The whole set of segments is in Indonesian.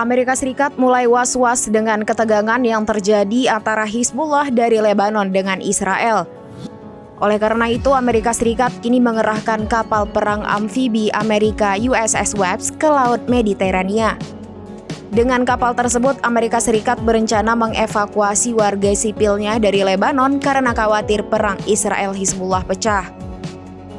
Amerika Serikat mulai was-was dengan ketegangan yang terjadi antara Hizbullah dari Lebanon dengan Israel. Oleh karena itu, Amerika Serikat kini mengerahkan kapal perang amfibi Amerika USS Webbs ke Laut Mediterania. Dengan kapal tersebut, Amerika Serikat berencana mengevakuasi warga sipilnya dari Lebanon karena khawatir perang Israel-Hizbullah pecah.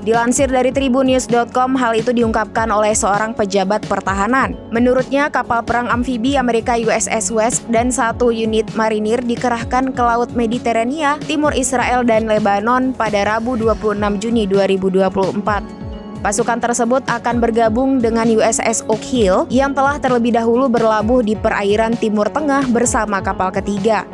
Dilansir dari Tribunnews.com, hal itu diungkapkan oleh seorang pejabat pertahanan. Menurutnya, kapal perang amfibi Amerika USS Webbs dan satu unit marinir dikerahkan ke Laut Mediterania, Timur Israel dan Lebanon pada Rabu 26 Juni 2024. Pasukan tersebut akan bergabung dengan USS Oak Hill yang telah terlebih dahulu berlabuh di perairan Timur Tengah bersama kapal ketiga.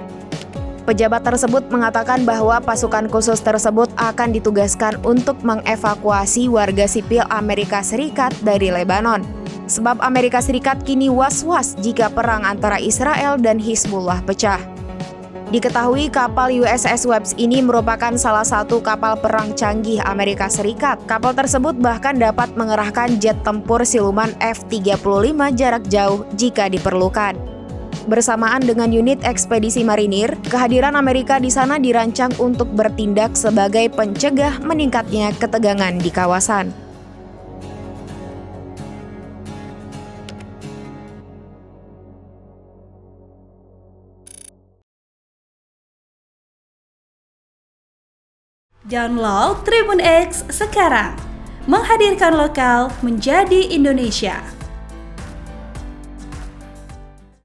Pejabat tersebut mengatakan bahwa pasukan khusus tersebut akan ditugaskan untuk mengevakuasi warga sipil Amerika Serikat dari Lebanon. Sebab Amerika Serikat kini was-was jika perang antara Israel dan Hizbullah pecah. Diketahui kapal USS Webbs ini merupakan salah satu kapal perang canggih Amerika Serikat. Kapal tersebut bahkan dapat mengerahkan jet tempur siluman F-35 jarak jauh jika diperlukan. Bersamaan dengan unit ekspedisi marinir, kehadiran Amerika di sana dirancang untuk bertindak sebagai pencegah meningkatnya ketegangan di kawasan. Download Tribun X sekarang, menghadirkan lokal menjadi Indonesia.